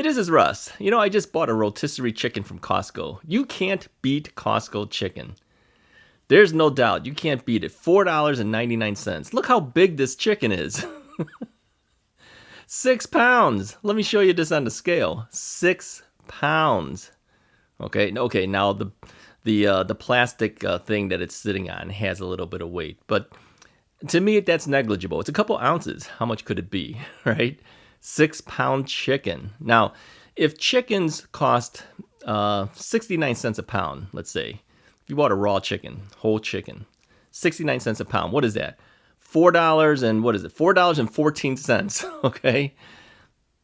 this is Russ. I just bought a rotisserie chicken from Costco. You can't beat Costco chicken. There's no doubt. You can't beat it. $4.99. Look how big this chicken is. 6 pounds. Let me show you this on the scale. 6 pounds. Okay. Now the plastic thing that it's sitting on has a little bit of weight, but to me that's negligible. It's a couple ounces. How much could it be, right? 6 pound chicken. Now, if chickens cost 69 cents a pound, let's say, if you bought a raw chicken, whole chicken, 69 cents a pound, what is that? $4 and what is it? $4.14. Okay.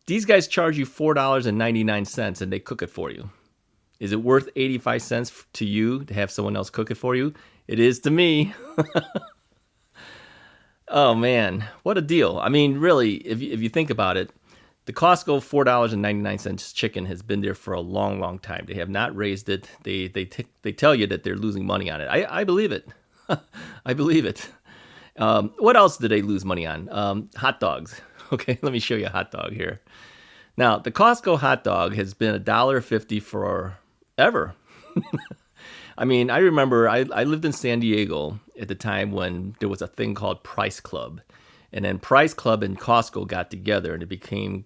These guys charge you $4.99 and they cook it for you. Is it worth 85 cents to you to have someone else cook it for you? It is to me. Oh man, what a deal. I mean, really, if you think about it, the Costco $4.99 chicken has been there for a long, long time. They have not raised it. They tell you that they're losing money on it. I believe it. I believe it. What else do they lose money on? Hot dogs. Okay, let me show you a hot dog here. Now, the Costco hot dog has been $1.50 forever. I mean, I remember I lived in San Diego at the time when there was a thing called Price Club. And then Price Club and Costco got together and it became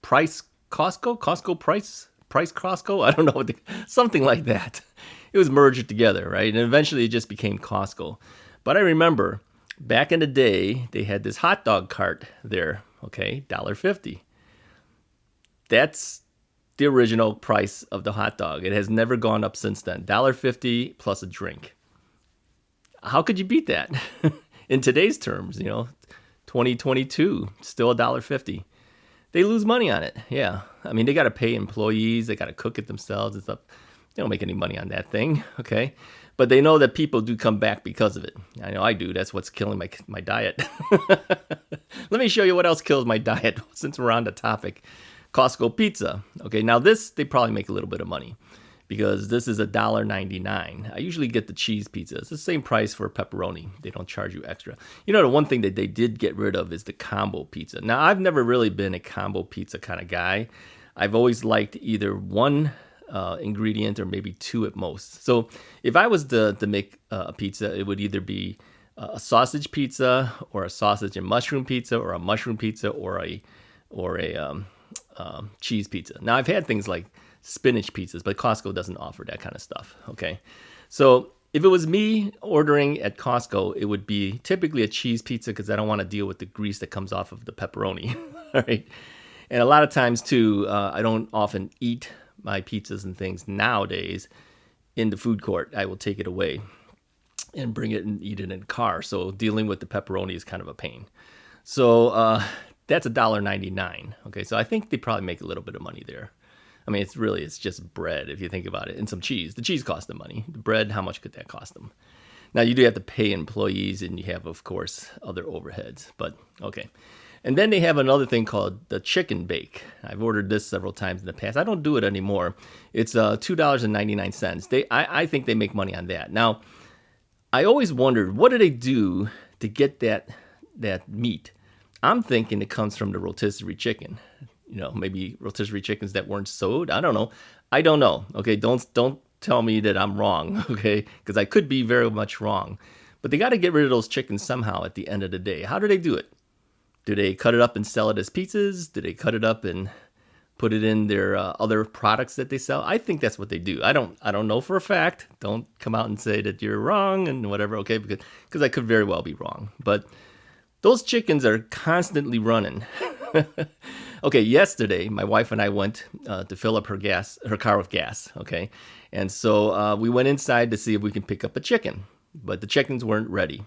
Price Costco? Costco Price Costco? I don't know, something like that. It was merged together, right? And eventually it just became Costco. But I remember back in the day, they had this hot dog cart there, okay, $1.50. That's the original price of the hot dog. It has never gone up since then. $1.50 plus a drink. How could you beat that? In today's terms, 2022, still $1.50. They lose money on it. Yeah. I mean, they got to pay employees. They got to cook it themselves and stuff. They don't make any money on that thing. Okay. But they know that people do come back because of it. I know I do. That's what's killing my diet. Let me show you what else kills my diet since we're on the topic. Costco pizza. Okay, now this, they probably make a little bit of money because this is $1.99. I usually get the cheese pizza. It's the same price for pepperoni. They don't charge you extra. The one thing that they did get rid of is the combo pizza. Now, I've never really been a combo pizza kind of guy. I've always liked either one ingredient or maybe two at most. So if I was to make a pizza, it would either be a sausage pizza or a sausage and mushroom pizza or a mushroom pizza or a cheese pizza. Now, I've had things like spinach pizzas, but Costco doesn't offer that kind of stuff. Okay. So if it was me ordering at Costco, it would be typically a cheese pizza because I don't want to deal with the grease that comes off of the pepperoni. All right. And a lot of times too, I don't often eat my pizzas and things nowadays in the food court. I will take it away and bring it and eat it in the car. So dealing with the pepperoni is kind of a pain. So that's $1.99. Okay, so I think they probably make a little bit of money there. I mean, it's just bread if you think about it, and some cheese. The cheese costs them money. The bread, how much could that cost them? Now, you do have to pay employees, and you have, of course, other overheads. But okay. And then they have another thing called the chicken bake. I've ordered this several times in the past. I don't do it anymore. It's $2.99. I think they make money on that. Now, I always wondered, what do they do to get that meat? I'm thinking it comes from the rotisserie chicken. Maybe rotisserie chickens that weren't sewed. I don't know. Okay, don't tell me that I'm wrong. Okay, because I could be very much wrong. But they got to get rid of those chickens somehow at the end of the day. How do they do it? Do they cut it up and sell it as pizzas? Do they cut it up and put it in their other products that they sell? I think that's what they do. I don't know for a fact. Don't come out and say that you're wrong and whatever. Okay, because I could very well be wrong. But those chickens are constantly running. Okay, yesterday, my wife and I went to fill up her car with gas, okay? And so we went inside to see if we can pick up a chicken, but the chickens weren't ready.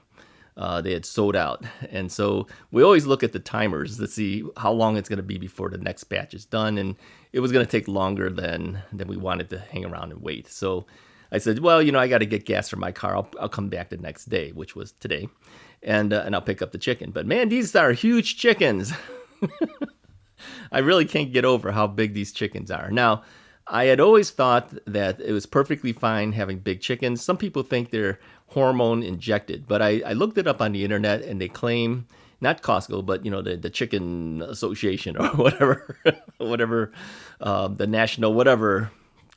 They had sold out. And so we always look at the timers to see how long it's going to be before the next batch is done, and it was going to take longer than we wanted to hang around and wait. So I said, well, I got to get gas for my car. I'll come back the next day, which was today, and I'll pick up the chicken. But man, these are huge chickens. I really can't get over how big these chickens are. Now, I had always thought that it was perfectly fine having big chickens. Some people think they're hormone injected, but I looked it up on the internet and they claim not Costco, but the Chicken Association or whatever, whatever, the national whatever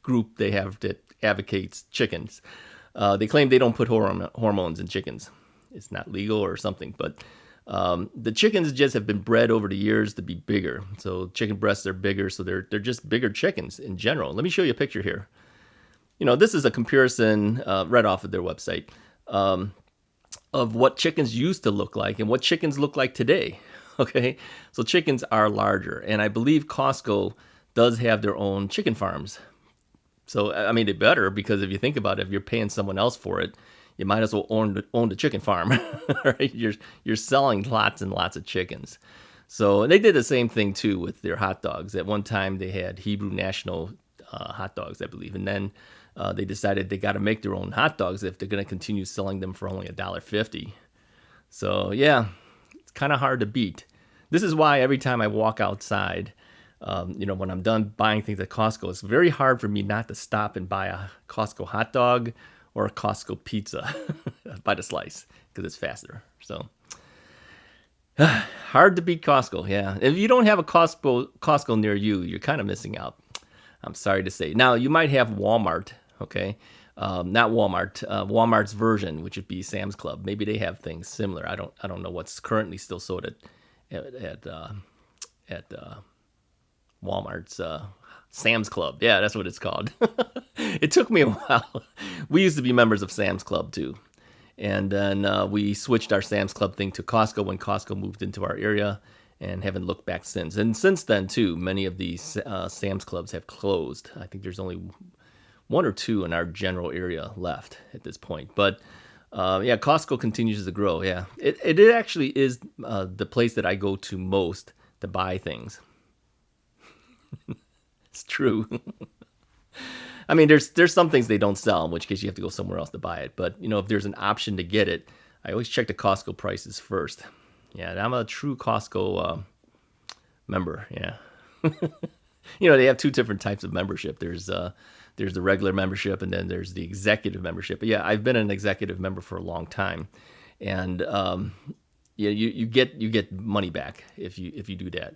group they have that advocates chickens. They claim they don't put hormones in chickens. It's not legal or something, but the chickens just have been bred over the years to be bigger. So chicken breasts are bigger, so they're just bigger chickens in general. Let me show you a picture here. This is a comparison right off of their website of what chickens used to look like and what chickens look like today. Okay, so chickens are larger, and I believe Costco does have their own chicken farms. So, I mean, they better, because if you think about it, if you're paying someone else for it, you might as well own the chicken farm, right? You're selling lots and lots of chickens. So, and they did the same thing, too, with their hot dogs. At one time, they had Hebrew National hot dogs, I believe. And then they decided they got to make their own hot dogs if they're going to continue selling them for only $1.50. So, yeah, it's kind of hard to beat. This is why every time I walk outside, when I'm done buying things at Costco, it's very hard for me not to stop and buy a Costco hot dog or a Costco pizza by the slice, because it's faster. So hard to beat Costco. Yeah. If you don't have a Costco near you, you're kind of missing out. I'm sorry to say. Now, you might have Walmart. Okay. Not Walmart, Walmart's version, which would be Sam's Club. Maybe they have things similar. I don't know what's currently still sold at Walmart's Sam's Club. Yeah, that's what it's called. It took me a while. We used to be members of Sam's Club too. And then we switched our Sam's Club thing to Costco when Costco moved into our area, and haven't looked back since. And since then too, many of these Sam's Clubs have closed. I think there's only one or two in our general area left at this point. But yeah, Costco continues to grow. Yeah, it actually is the place that I go to most to buy things. It's true. I mean, there's some things they don't sell, in which case you have to go somewhere else to buy it. But if there's an option to get it, I always check the Costco prices first. Yeah, I'm a true Costco member. Yeah. They have two different types of membership. There's the regular membership, and then there's the executive membership. But yeah, I've been an executive member for a long time, and you get money back if you do that.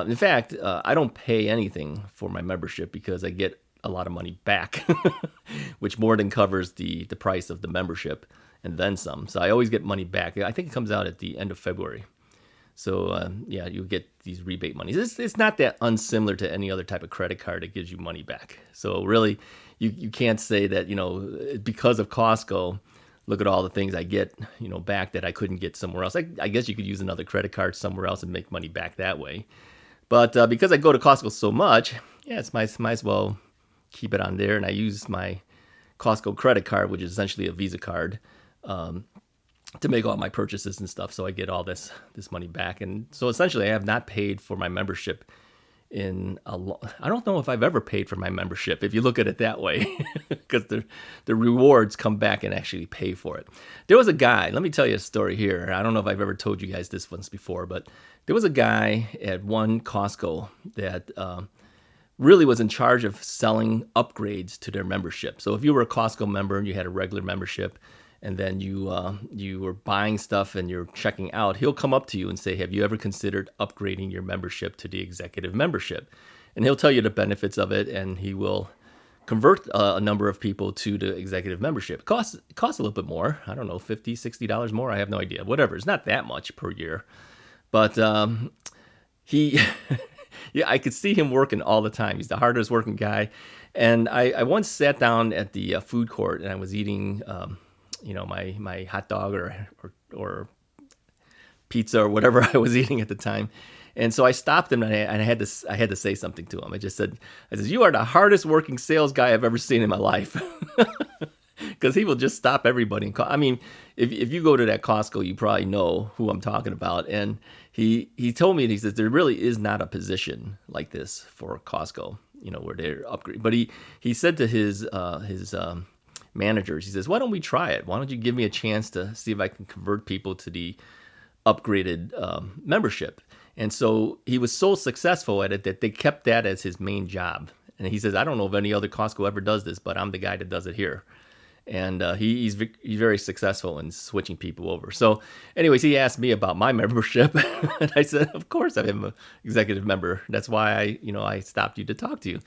In fact, I don't pay anything for my membership because I get a lot of money back, which more than covers the price of the membership and then some. So I always get money back. I think it comes out at the end of February. So yeah, you get these rebate monies. It's not that unsimilar to any other type of credit card that gives you money back. So really, you can't say that because of Costco, look at all the things I get back that I couldn't get somewhere else. I guess you could use another credit card somewhere else and make money back that way. But because I go to Costco so much, yeah, it's might as well keep it on there. And I use my Costco credit card, which is essentially a Visa card, to make all my purchases and stuff. So I get all this money back. And so essentially I have not paid for my membership I don't know if I've ever paid for my membership, if you look at it that way, because the rewards come back and actually pay for it. There was a guy, let me tell you a story here. I don't know if I've ever told you guys this once before, but there was a guy at one Costco that really was in charge of selling upgrades to their membership. So if you were a Costco member and you had a regular membership, and then you were buying stuff and you're checking out, he'll come up to you and say, have you ever considered upgrading your membership to the executive membership? And he'll tell you the benefits of it, and he will convert a number of people to the executive membership. It costs a little bit more. I don't know, $50, $60 more. I have no idea. Whatever. It's not that much per year. But he, yeah, I could see him working all the time. He's the hardest working guy. And I once sat down at the food court, and I was eating my hot dog or pizza or whatever I was eating at the time. And so I stopped him, and I had to say something to him. I said, you are the hardest working sales guy I've ever seen in my life. Because he will just stop everybody and call. I mean, if you go to that Costco, you probably know who I'm talking about. And he told me, and he says, there really is not a position like this for Costco, where they're upgrading. But he said to his managers, he says, why don't we try it? Why don't you give me a chance to see if I can convert people to the upgraded membership? And so he was so successful at it that they kept that as his main job. And he says, I don't know if any other Costco ever does this, but I'm the guy that does it here. and he's very successful in switching people over. So, anyways, he asked me about my membership, and I said, "Of course, I am an executive member. That's why I stopped you to talk to you."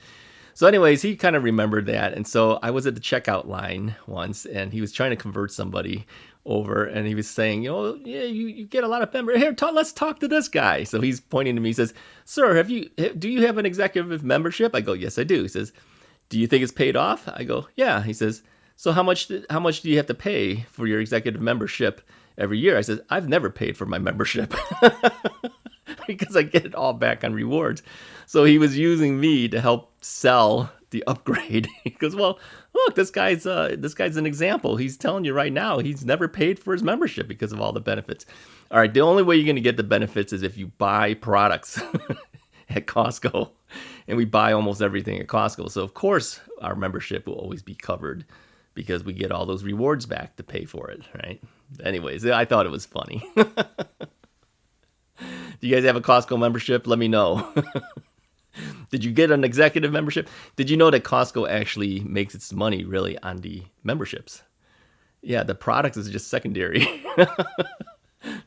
So, anyways, he kind of remembered that, and so I was at the checkout line once, and he was trying to convert somebody over, and he was saying, yeah, you get a lot of members here. Let's talk to this guy. So he's pointing to me. He says, "Sir, do you have an executive membership?" I go, "Yes, I do." He says, "Do you think it's paid off?" I go, "Yeah." He says, "So how much do you have to pay for your executive membership every year?" I said, "I've never paid for my membership." Because I get it all back on rewards. So he was using me to help sell the upgrade. He goes, "Well, look, this guy's an example. He's telling you right now he's never paid for his membership because of all the benefits." All right, the only way you're going to get the benefits is if you buy products at Costco, and we buy almost everything at Costco. So of course our membership will always be covered because we get all those rewards back to pay for it, right? Anyways, I thought it was funny. Do you guys have a Costco membership? Let me know. Did you get an executive membership? Did you know that Costco actually makes its money really on the memberships? Yeah, the products is just secondary.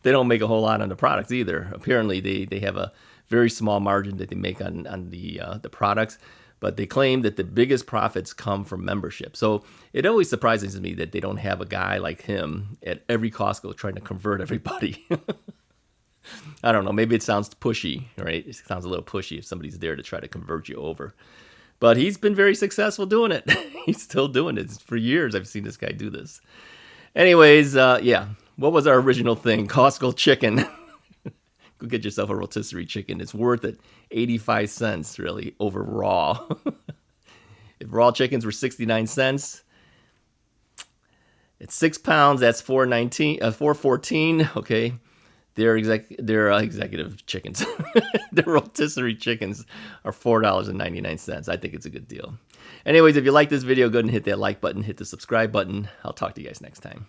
They don't make a whole lot on the products either. Apparently, they have a very small margin that they make on the products, but they claim that the biggest profits come from membership. So it always surprises me that they don't have a guy like him at every Costco trying to convert everybody. I don't know. Maybe it sounds pushy, right? It sounds a little pushy if somebody's there to try to convert you over. But he's been very successful doing it. He's still doing it. For years, I've seen this guy do this. Anyways, yeah. What was our original thing? Costco chicken. Go get yourself a rotisserie chicken. It's worth it. 85 cents, really, over raw. If raw chickens were 69 cents, it's 6 pounds. That's $4.14. Okay. They're executive chickens. The rotisserie chickens are $4.99. I think it's a good deal. Anyways, if you like this video, go ahead and hit that like button, hit the subscribe button. I'll talk to you guys next time.